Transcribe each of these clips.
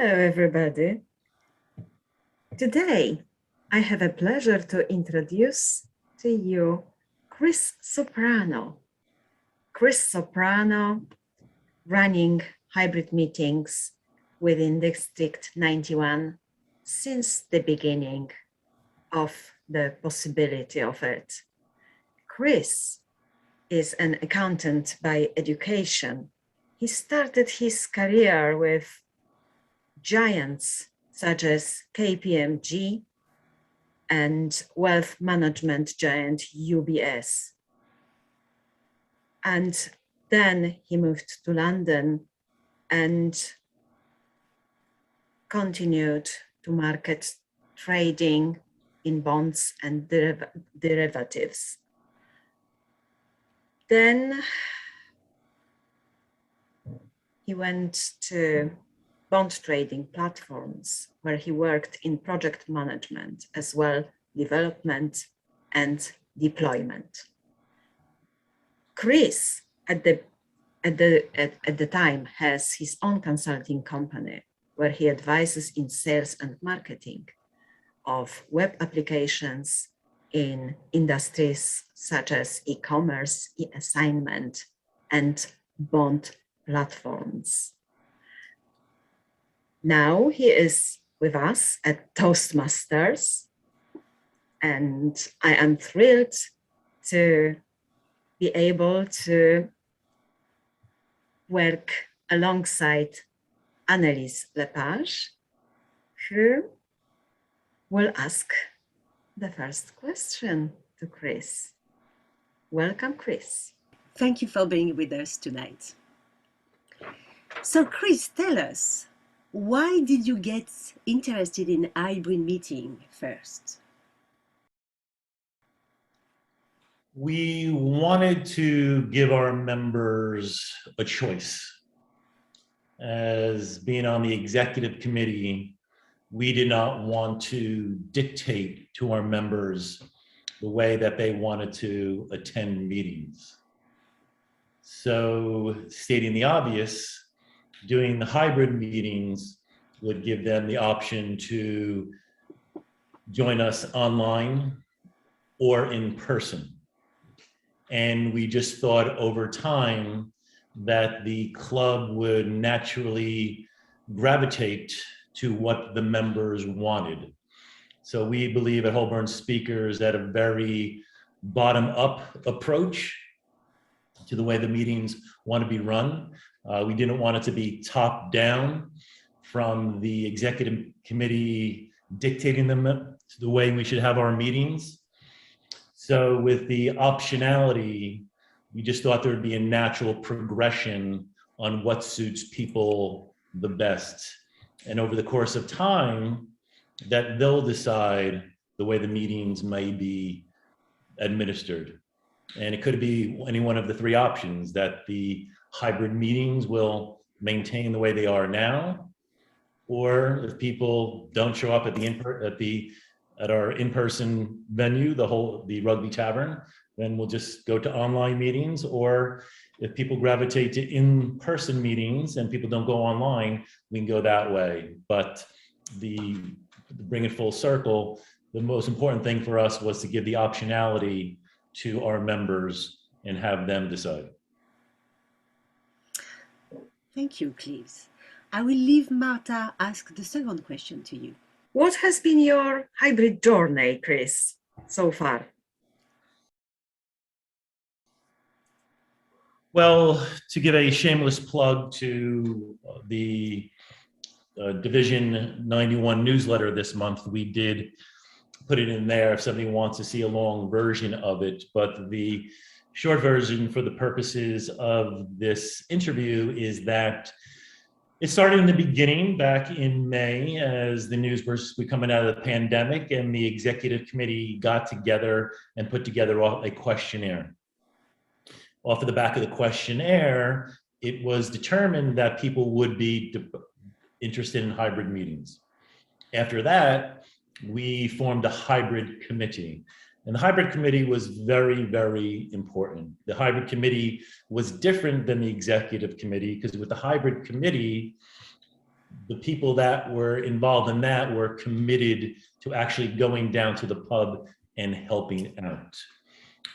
Hello, everybody. Today, I have a pleasure to introduce to you Chris Soprano. Chris Soprano running hybrid meetings within District 91 since the beginning of the possibility of it. Chris is an accountant by education. He started his career with giants such as KPMG and wealth management giant UBS. And then he moved to London and continued to market trading in bonds and derivatives. Then he went to bond trading platforms where he worked in project management as well, development and deployment. Chris at the time has his own consulting company where he advises in sales and marketing of web applications in industries such as e-commerce, e-assignment, and bond platforms. Now he is with us at Toastmasters, and I am thrilled to be able to work alongside Annelise Lepage, who will ask the first question to Chris. Welcome, Chris. Thank you for being with us tonight. So Chris, tell us, why did you get interested in hybrid meeting first? We wanted to give our members a choice. As being on the executive committee, we did not want to dictate to our members the way that they wanted to attend meetings. So, stating the obvious, doing the hybrid meetings would give them the option to join us online or in person. And we just thought over time that the club would naturally gravitate to what the members wanted. So we believe at Holborn Speakers that a very bottom-up approach to the way the meetings want to be run. We didn't want it to be top-down from the executive committee dictating them to the way we should have our meetings. So with the optionality, we just thought there would be a natural progression on what suits people the best. And over the course of time, that they'll decide the way the meetings may be administered. And it could be any one of the three options, that the hybrid meetings will maintain the way they are now, or if people don't show up at our in-person venue, the Rugby Tavern, then we'll just go to online meetings. Or if people gravitate to in-person meetings and people don't go online, we can go that way. But to bring it full circle, the most important thing for us was to give the optionality to our members and have them decide. Thank you, Chris. I will leave Marta ask the second question to you. What has been your hybrid journey, Chris, so far? Well, to give a shameless plug to the Division 91 newsletter this month, we did put it in there if somebody wants to see a long version of it. But the short version for the purposes of this interview is that it started in the beginning back in May as the news was coming out of the pandemic, and the executive committee got together and put together a questionnaire. Off of the back of the questionnaire, it was determined that people would be interested in hybrid meetings. After that, we formed a hybrid committee. And the hybrid committee was very, very important. The hybrid committee was different than the executive committee because with the hybrid committee, the people that were involved in that were committed to actually going down to the pub and helping out.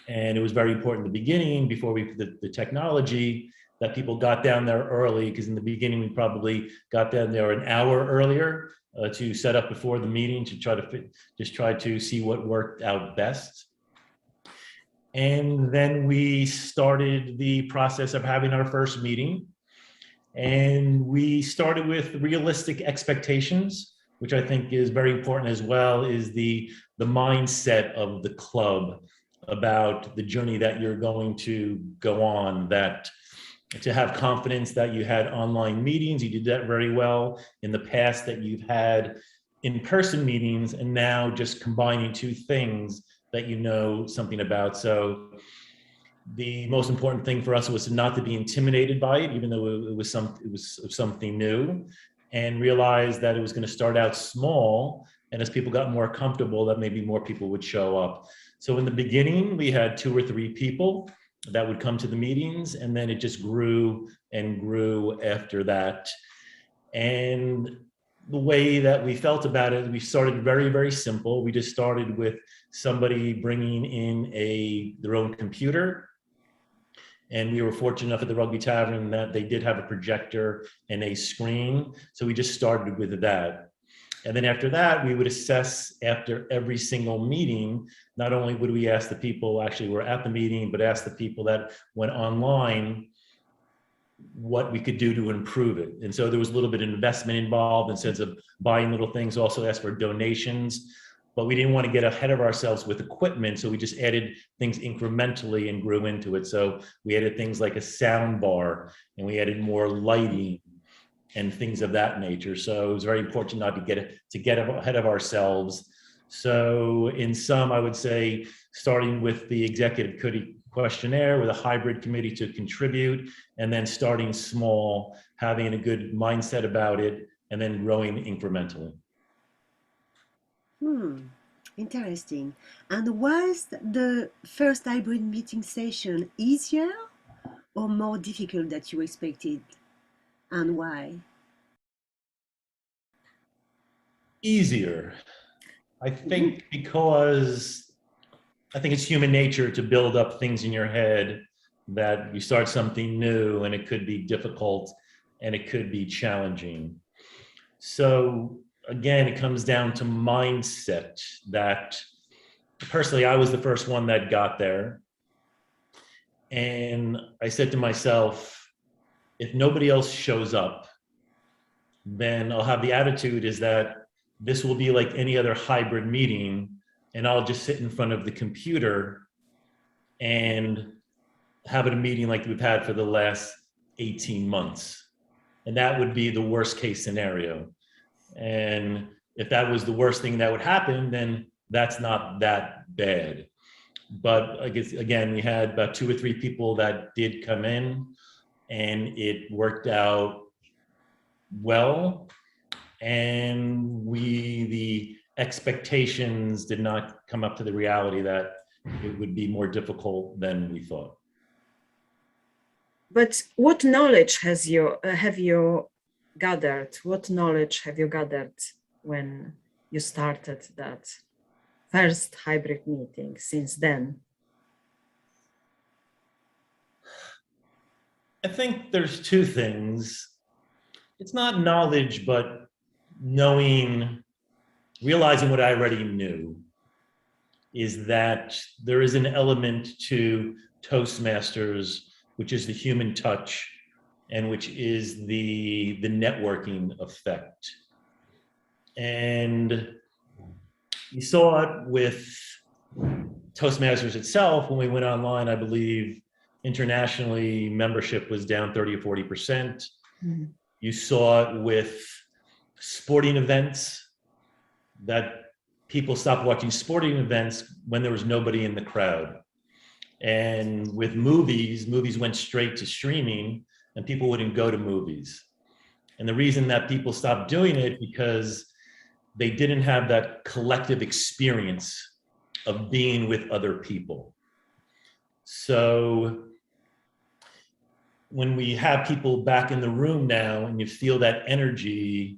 And it was very important in the beginning, before the technology, that people got down there early, because in the beginning we probably got down there an hour earlier to set up before the meeting, to try to see what worked out best. And then we started the process of having our first meeting. And we started with realistic expectations, which I think is very important as well, is the mindset of the club about the journey that you're going to go on, that to have confidence that you had online meetings, you did that very well in the past, that you've had in-person meetings, and now just combining two things that you know something about. So the most important thing for us was not to be intimidated by it, even though it was something new, and realize that it was going to start out small, and as people got more comfortable, that maybe more people would show up. So in the beginning, we had 2 or 3 people that would come to the meetings, and then it just grew and grew after that. And the way that we felt about it, we started very, very simple. We just started with somebody bringing in their own computer. And we were fortunate enough at the Rugby Tavern that they did have a projector and a screen. So we just started with that. And then after that, we would assess after every single meeting. Not only would we ask the people actually were at the meeting, but ask the people that went online what we could do to improve it. And so there was a little bit of investment involved in the sense of buying little things, also asked for donations, but we didn't want to get ahead of ourselves with equipment. So we just added things incrementally and grew into it. So we added things like a sound bar, and we added more lighting and things of that nature. So it was very important not to get ahead of ourselves. So in sum, I would say, starting with the executive questionnaire with a hybrid committee to contribute, and then starting small, having a good mindset about it, and then growing incrementally. Interesting. And was the first hybrid meeting session easier or more difficult than you expected, and why? Easier. I think because I think it's human nature to build up things in your head, that you start something new and it could be difficult and it could be challenging. So again, it comes down to mindset, that personally, I was the first one that got there. And I said to myself, if nobody else shows up, then I'll have the attitude is that this will be like any other hybrid meeting, and I'll just sit in front of the computer and have a meeting like we've had for the last 18 months. And that would be the worst case scenario. And if that was the worst thing that would happen, then that's not that bad. But I guess, again, we had about 2 or 3 people that did come in, and it worked out well. And the expectations did not come up to the reality that it would be more difficult than we thought. But what knowledge have you gathered? What knowledge have you gathered when you started that first hybrid meeting since then? I think there's 2 things. It's not knowledge, but realizing what I already knew, is that there is an element to Toastmasters, which is the human touch, and which is the networking effect. And you saw it with Toastmasters itself. When we went online, I believe internationally membership was down 30 or 40%. Mm-hmm. You saw it with sporting events, that people stopped watching sporting events when there was nobody in the crowd. And with movies went straight to streaming, and people wouldn't go to movies. And the reason that people stopped doing it, because they didn't have that collective experience of being with other people. So when we have people back in the room now and you feel that energy,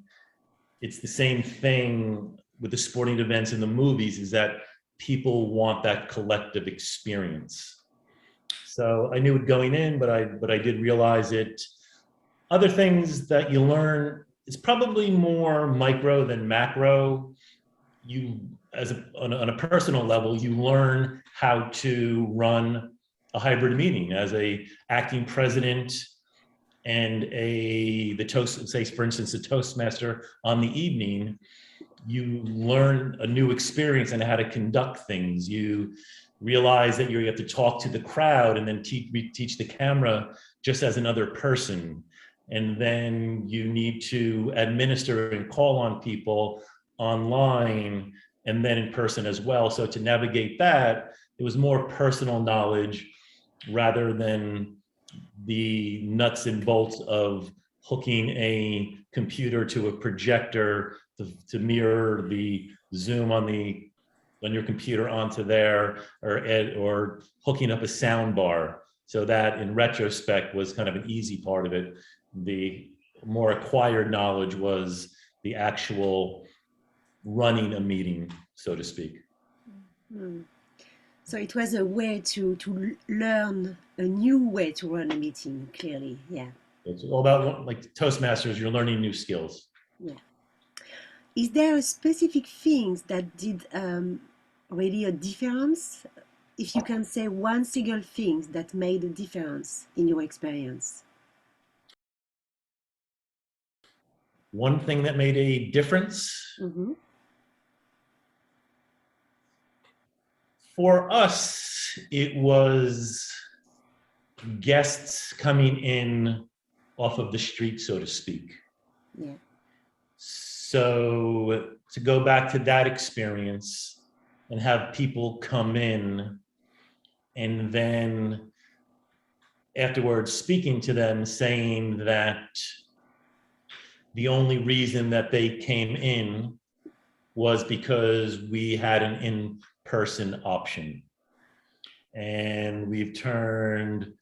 it's the same thing with the sporting events and the movies, is that people want that collective experience. So I knew it going in, but I did realize it. Other things that you learn, it's probably more micro than macro. You, on a personal level, you learn how to run a hybrid meeting as a acting president and say for instance, a Toastmaster on the evening. You learn a new experience and how to conduct things. You realize that you have to talk to the crowd and then teach the camera just as another person. And then you need to administer and call on people online and then in person as well. So to navigate that, it was more personal knowledge rather than the nuts and bolts of hooking a computer to a projector to mirror the Zoom on your computer onto there, or hooking up a sound bar. So that in retrospect was kind of an easy part of it. The more acquired knowledge was the actual running a meeting, so to speak. Mm. So it was a way to learn a new way to run a meeting, clearly, yeah. It's all about, like Toastmasters, you're learning new skills. Yeah. Is there a specific things that did really a difference? If you can say one single thing that made a difference in your experience. One thing that made a difference? Mm-hmm. For us, it was guests coming in off of the street, so to speak. Yeah. So to go back to that experience and have people come in and then afterwards speaking to them, saying that the only reason that they came in was because we had an in-person option. And we've turned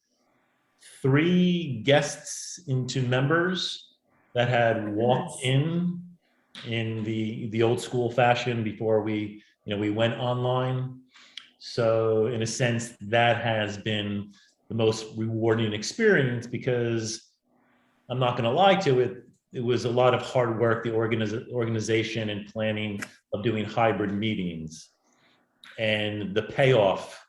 3 guests into members that had walked in the old school fashion before we went online. So in a sense, that has been the most rewarding experience, because I'm not going to lie to it, it was a lot of hard work, the organization and planning of doing hybrid meetings. And the payoff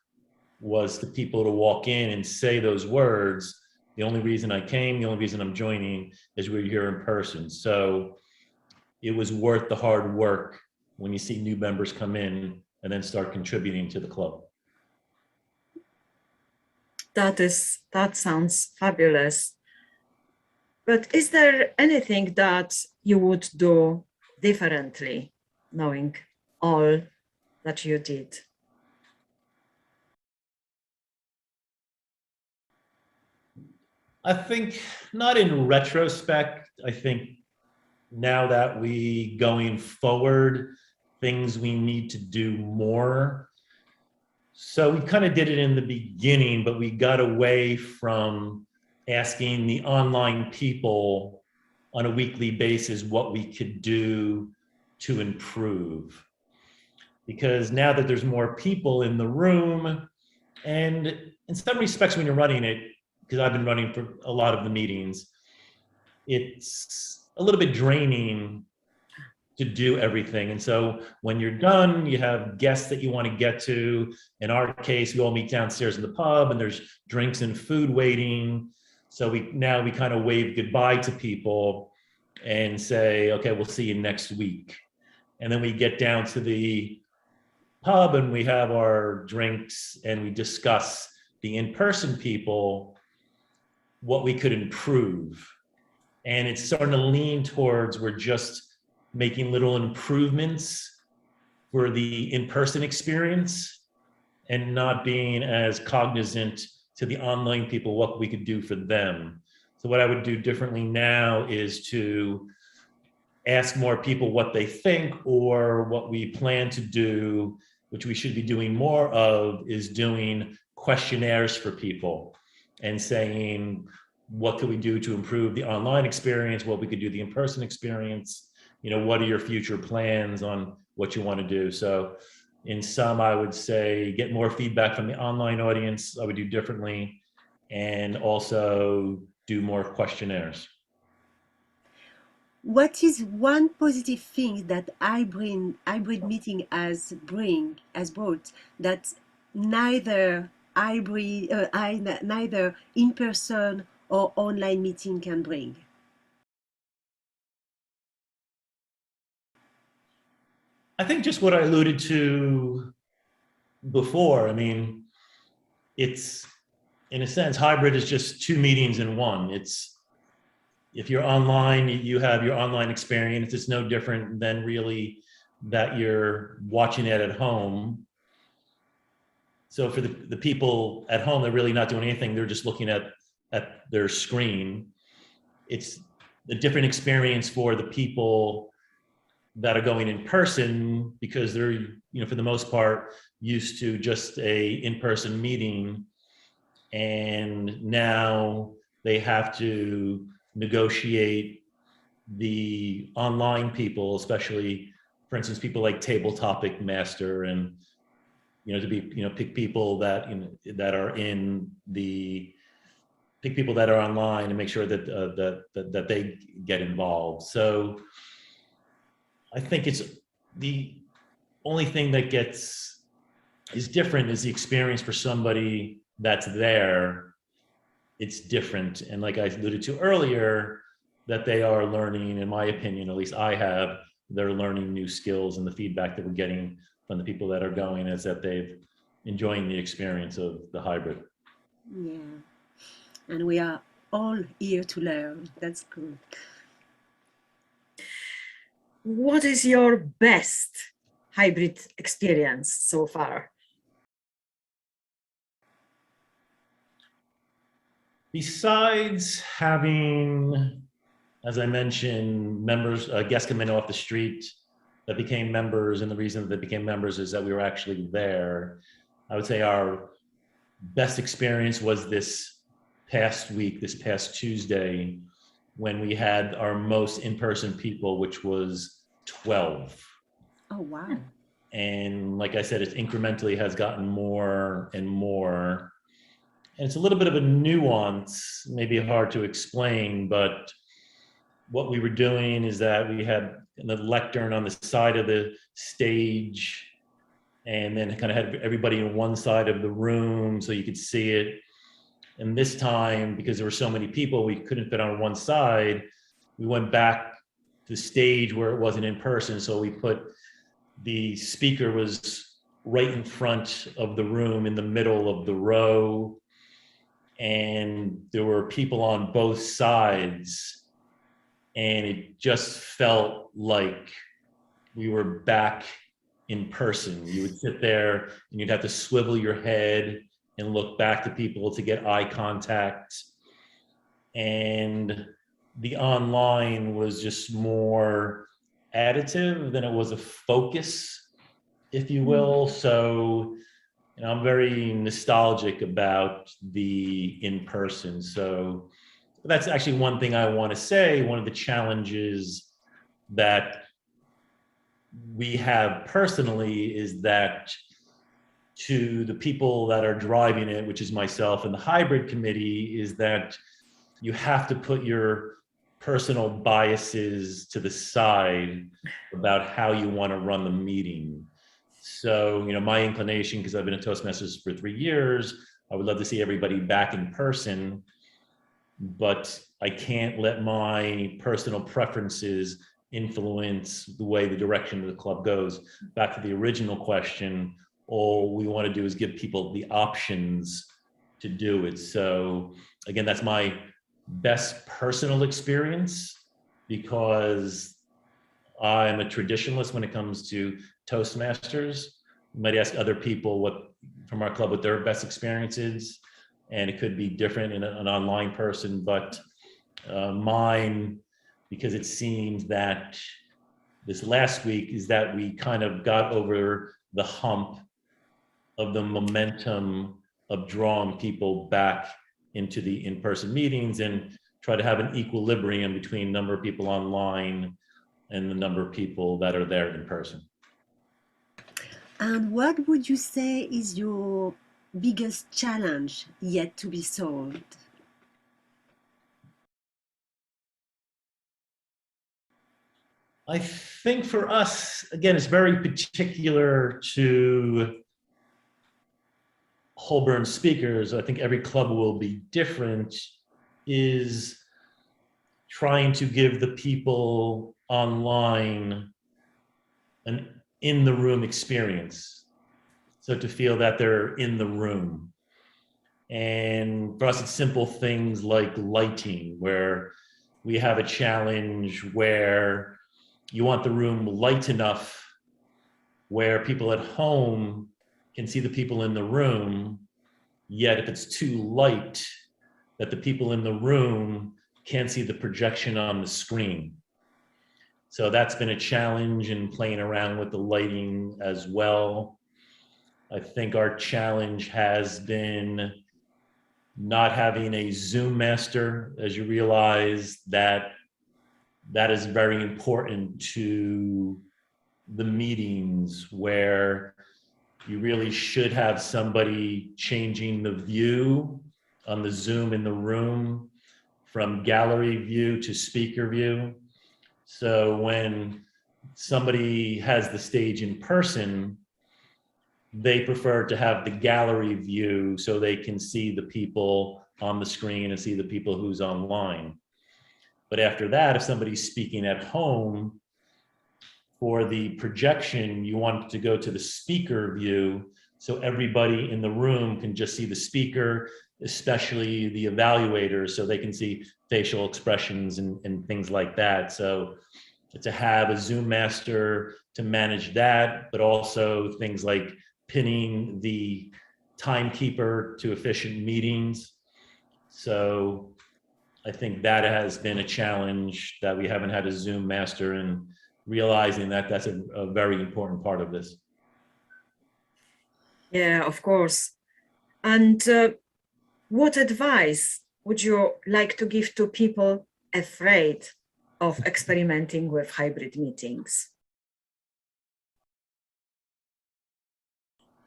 was the people to walk in and say those words, the only reason I came, the only reason I'm joining is we're here in person. So it was worth the hard work when you see new members come in and then start contributing to the club. That sounds fabulous. But is there anything that you would do differently, knowing all that you did? I think not in retrospect. I think now that we going forward, things we need to do more. So we kind of did it in the beginning, but we got away from asking the online people on a weekly basis what we could do to improve. Because now that there's more people in the room, and in some respects when you're running it, because I've been running for a lot of the meetings, it's a little bit draining to do everything. And so when you're done, you have guests that you want to get to. In our case, we all meet downstairs in the pub and there's drinks and food waiting. So we kind of wave goodbye to people and say, okay, we'll see you next week. And then we get down to the pub and we have our drinks and we discuss the in-person people, what we could improve. And it's starting to lean towards we're just making little improvements for the in-person experience and not being as cognizant to the online people, what we could do for them. So what I would do differently now is to ask more people what they think, or what we plan to do, which we should be doing more of, is doing questionnaires for people and saying, what could we do to improve the online experience, what we could do the in-person experience, what are your future plans on what you want to do. So in sum, I would say get more feedback from the online audience. I would do differently, and also do more questionnaires. What is one positive thing that hybrid meeting has brought that neither neither in person or online meeting can bring? I think just what I alluded to before. I mean, it's, in a sense, hybrid is just two meetings in one. It's, if you're online, you have your online experience. It's no different than really that you're watching it at home. So for the people at home, they're really not doing anything. They're just looking at their screen. It's a different experience for the people that are going in person, because they're, for the most part, used to just a in-person meeting. And now they have to negotiate the online people, especially, for instance, people like Table Topic Master, and to be, pick people that that are pick people that are online and make sure that that they get involved. So I think it's the only thing that is different is the experience for somebody that's there. It's different, and like I alluded to earlier, that they are learning, in my opinion, at least they're learning new skills, and the feedback that we're getting from the people that are going is that they've enjoying the experience of the hybrid. Yeah, and we are all here to learn. That's good. What is your best hybrid experience so far? Besides having, as I mentioned, guests come in off the street that became members, and the reason that they became members is that we were actually there. I would say our best experience was this past Tuesday, when we had our most in-person people, which was 12. Oh, wow. And like I said, it incrementally has gotten more and more. And it's a little bit of a nuance, maybe hard to explain, but what we were doing is that we had the lectern on the side of the stage, and then kind of had everybody in one side of the room so you could see it. And this time, because there were so many people, we couldn't fit on one side. We went back to the stage where it wasn't in person. So we put the speaker was right in front of the room, in the middle of the row. And there were people on both sides. And it just felt like we were back in person. You would sit there and you'd have to swivel your head and look back to people to get eye contact. And the online was just more additive than it was a focus, if you will. So I'm very nostalgic about the in-person. So that's actually one thing I want to say. One of the challenges that we have personally is that, to the people that are driving it, which is myself and the hybrid committee, is that you have to put your personal biases to the side about how you want to run the meeting. So, my inclination, because I've been at Toastmasters for 3 years, I would love to see everybody back in person, but I can't let my personal preferences influence the way the direction of the club goes. Back to the original question, all we want to do is give people the options to do it. So again, that's my best personal experience, because I'm a traditionalist when it comes to Toastmasters. You might ask other people from our club what their best experience is, and it could be different in an online person, but mine, because it seems that this last week is that we kind of got over the hump of the momentum of drawing people back into the in-person meetings and try to have an equilibrium between number of people online and the number of people that are there in person. And what would you say is your biggest challenge yet to be solved? I think for us, again, it's very particular to Holborn Speakers. I think every club will be different, is trying to give the people online an in-the-room experience. So to feel that they're in the room. And for us, it's simple things like lighting, where we have a challenge where you want the room light enough where people at home can see the people in the room, yet if it's too light, that the people in the room can't see the projection on the screen. So that's been a challenge in playing around with the lighting as well. I think our challenge has been not having a Zoom master, as you realize that is very important to the meetings, where you really should have somebody changing the view on the Zoom in the room from gallery view to speaker view. So when somebody has the stage in person, they prefer to have the gallery view so they can see the people on the screen and see the people who's online. But after that, if somebody's speaking at home, for the projection, you want to go to the speaker view so everybody in the room can just see the speaker, especially the evaluators, so they can see facial expressions and things like that. So to have a Zoom master to manage that, but also things like pinning the timekeeper to efficient meetings. So I think that has been a challenge, that we haven't had a Zoom master, and realizing that that's a very important part of this. Yeah, of course. And what advice would you like to give to people afraid of experimenting with hybrid meetings?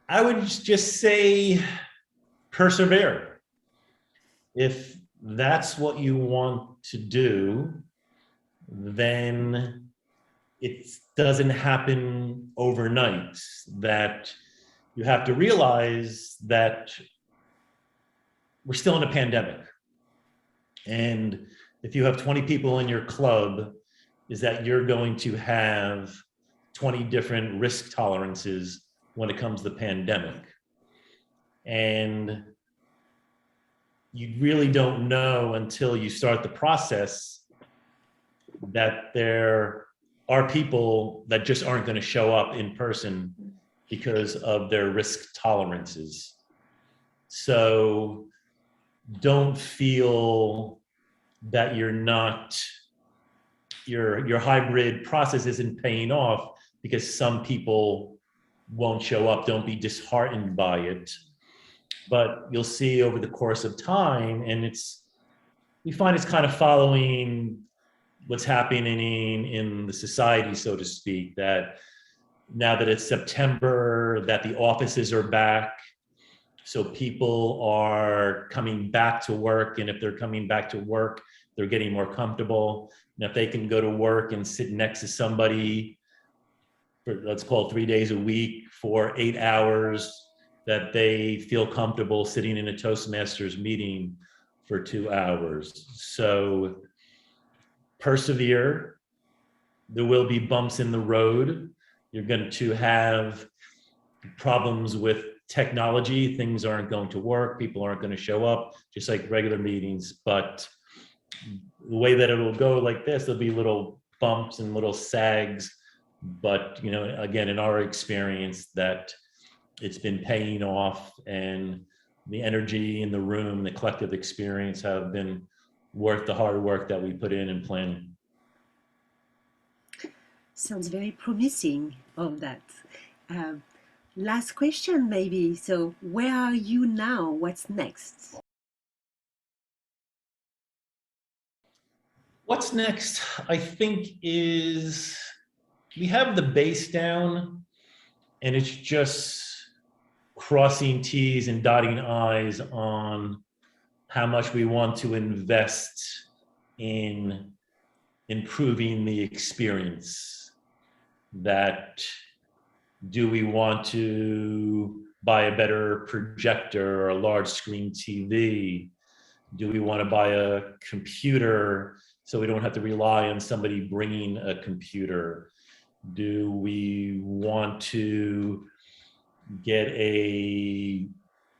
I would just say persevere. If that's what you want to do, then it doesn't happen overnight. That you have to realize that we're still in a pandemic. And if you have 20 people in your club, is that you're going to have 20 different risk tolerances when it comes to the pandemic. And you really don't know until you start the process that there are people that just aren't going to show up in person because of their risk tolerances. So don't feel that your hybrid process isn't paying off because some people won't show up. Don't be disheartened by it. But you'll see over the course of time, and we find it's kind of following what's happening in the society, so to speak, that now that it's September, that the offices are back. So people are coming back to work, and if they're coming back to work, they're getting more comfortable. And if they can go to work and sit next to somebody for, let's call it 3 days a week for 8 hours, that they feel comfortable sitting in a Toastmasters meeting for 2 hours. So persevere. There will be bumps in the road. You're going to have problems with technology. Things aren't going to work. People aren't going to show up, just like regular meetings. But the way that it'll go like this, there'll be little bumps and little sags. But, you know, again, in our experience, that it's been paying off, and the energy in the room, the collective experience have been worth the hard work that we put in and planning. Sounds very promising, all that. Last question, maybe. So where are you now? What's next? What's next, I think, is we have the base down, and it's just crossing T's and dotting I's on how much we want to invest in improving the experience. That do we want to buy a better projector or a large screen TV? Do we want to buy a computer so we don't have to rely on somebody bringing a computer? Do we want to get a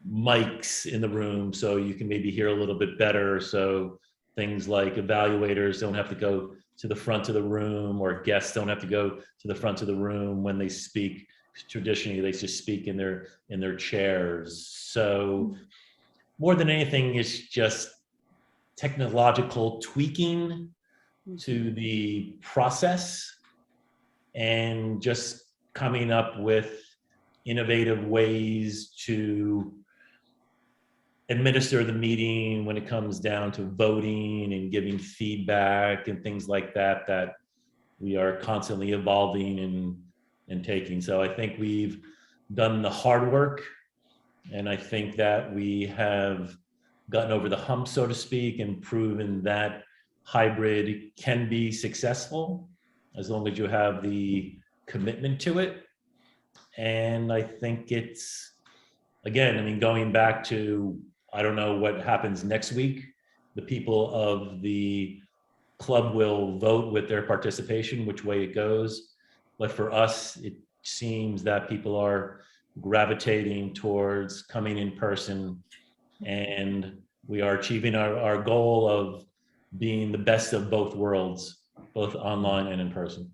mics in the room so you can maybe hear a little bit better, so things like evaluators don't have to go to the front of the room, or guests don't have to go to the front of the room when they speak? Traditionally they just speak in their chairs. So more than anything, it's just technological tweaking to the process, and just coming up with innovative ways to administer the meeting when it comes down to voting and giving feedback and things like that, that we are constantly evolving and taking. So I think we've done the hard work, and I think that we have gotten over the hump, so to speak, and proven that hybrid can be successful as long as you have the commitment to it. And I think it's, again, I mean, going back to, I don't know what happens next week. The people of the club will vote with their participation which way it goes. But for us, it seems that people are gravitating towards coming in person, and we are achieving our goal of being the best of both worlds, both online and in person.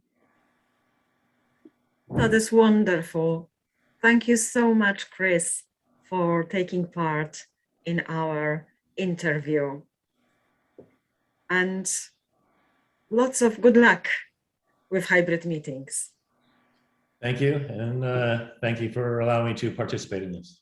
That is wonderful. Thank you so much, Chris, for taking part in our interview. And lots of good luck with hybrid meetings. Thank you, and thank you for allowing me to participate in this.